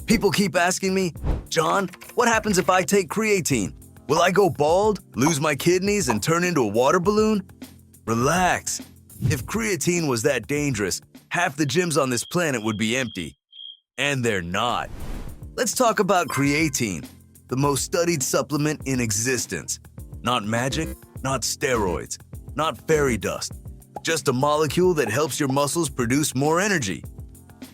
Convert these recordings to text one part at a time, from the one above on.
People keep asking me, John, what happens if I take creatine? Will I go bald, lose my kidneys, and turn into a water balloon? Relax. If creatine was that dangerous, half the gyms on this planet would be empty. And they're not. Let's talk about creatine, the most studied supplement in existence. Not magic, not steroids, not fairy dust. Just a molecule that helps your muscles produce more energy.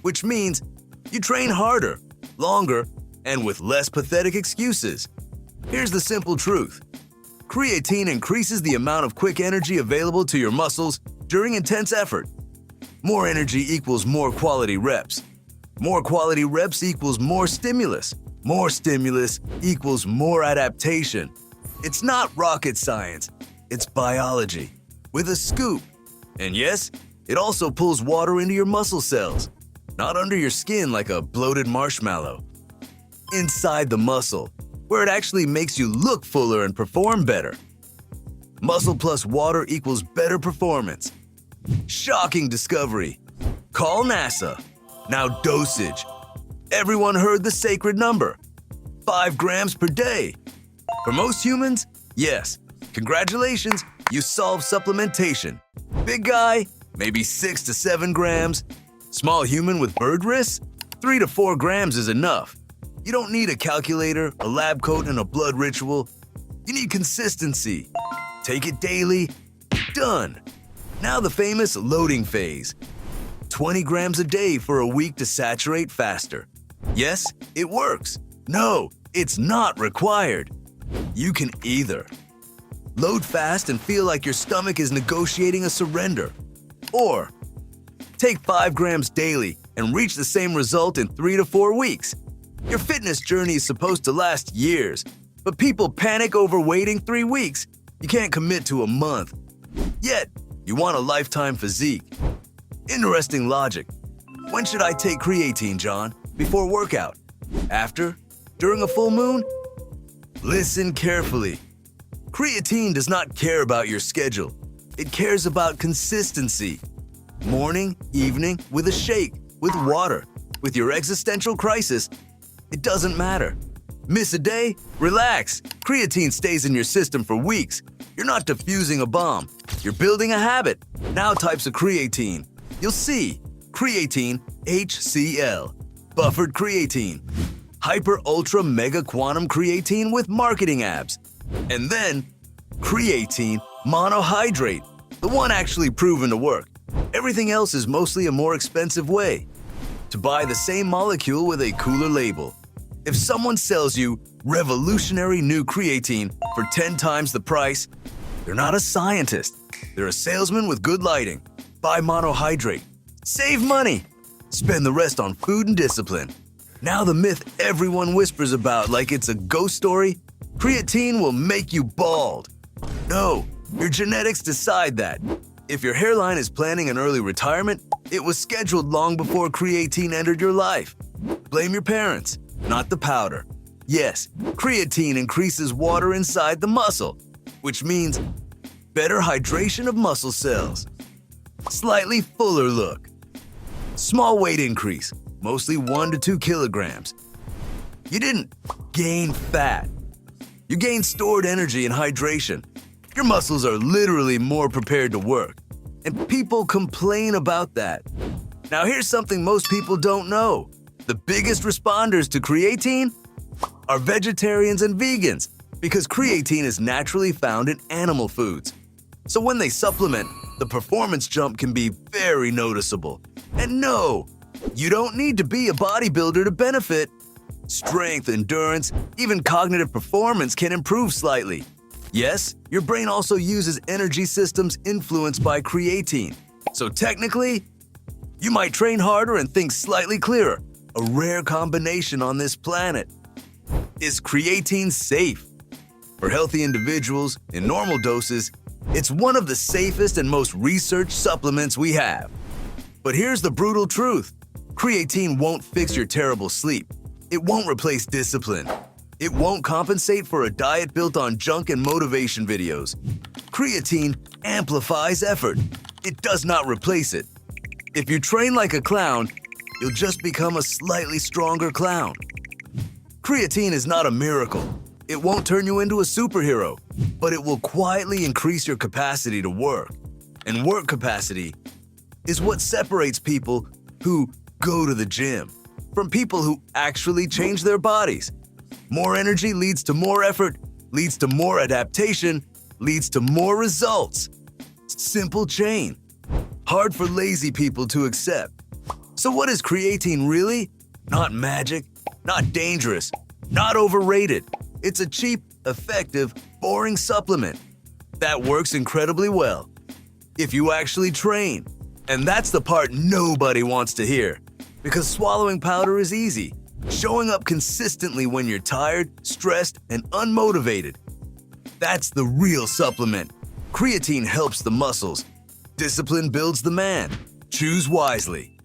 Which means you train harder, longer, and with less pathetic excuses. Here's the simple truth. Creatine increases the amount of quick energy available to your muscles during intense effort. More energy equals more quality reps. More quality reps equals more stimulus. More stimulus equals more adaptation. It's not rocket science, it's biology. With a scoop. And yes, it also pulls water into your muscle cells. Not under your skin like a bloated marshmallow. Inside the muscle, where it actually makes you look fuller and perform better. Muscle plus water equals better performance. Shocking discovery. Call NASA. Now dosage. Everyone heard the sacred number. 5 grams per day. For most humans, yes. Congratulations, you solved supplementation. Big guy, maybe 6 to 7 grams. Small human with bird wrists, 3 to 4 grams is enough. You don't need a calculator, a lab coat, and a blood ritual. You need consistency. Take it daily. Done. Now the famous loading phase. 20 grams a day for a week to saturate faster. Yes, it works. No, it's not required. You can either load fast and feel like your stomach is negotiating a surrender, or take 5 grams daily and reach the same result in 3 to 4 weeks. Your fitness journey is supposed to last years, but people panic over waiting 3 weeks. You can't commit to a month. Yet, you want a lifetime physique. Interesting logic. When should I take creatine, John? Before workout? After? During a full moon? Listen carefully. Creatine does not care about your schedule. It cares about consistency. Morning, evening, with a shake, with water, with your existential crisis, it doesn't matter. Miss a day? Relax. Creatine stays in your system for weeks. You're not diffusing a bomb. You're building a habit. Now types of creatine. You'll see. Creatine HCl. Buffered creatine. Hyper Ultra Mega Quantum Creatine with marketing abs. And then, creatine monohydrate. The one actually proven to work. Everything else is mostly a more expensive way to buy the same molecule with a cooler label. If someone sells you revolutionary new creatine for 10 times the price, they're not a scientist. They're a salesman with good lighting. Buy monohydrate. Save money. Spend the rest on food and discipline. Now the myth everyone whispers about like it's a ghost story, creatine will make you bald. No, your genetics decide that. If your hairline is planning an early retirement, it was scheduled long before creatine entered your life. Blame your parents, not the powder. Yes, creatine increases water inside the muscle, which means better hydration of muscle cells. Slightly fuller look. Small weight increase, mostly 1 to 2 kilograms. You didn't gain fat. You gained stored energy and hydration. Your muscles are literally more prepared to work. And people complain about that. Now here's something most people don't know. The biggest responders to creatine are vegetarians and vegans because creatine is naturally found in animal foods. So when they supplement, the performance jump can be very noticeable. And no, you don't need to be a bodybuilder to benefit. Strength, endurance, even cognitive performance can improve slightly. Yes, your brain also uses energy systems influenced by creatine. So technically, you might train harder and think slightly clearer, a rare combination on this planet. Is creatine safe? For healthy individuals, in normal doses, it's one of the safest and most researched supplements we have. But here's the brutal truth. Creatine won't fix your terrible sleep. It won't replace discipline. It won't compensate for a diet built on junk and motivation videos. Creatine amplifies effort. It does not replace it. If you train like a clown, you'll just become a slightly stronger clown. Creatine is not a miracle. It won't turn you into a superhero, but it will quietly increase your capacity to work. And work capacity is what separates people who go to the gym from people who actually change their bodies. More energy leads to more effort, leads to more adaptation, leads to more results. Simple chain. Hard for lazy people to accept. So what is creatine really? Not magic, not dangerous, not overrated. It's a cheap, effective, boring supplement that works incredibly well if you actually train. And that's the part nobody wants to hear, because swallowing powder is easy. Showing up consistently when you're tired, stressed, and unmotivated. That's the real supplement. Creatine helps the muscles. Discipline builds the man. Choose wisely.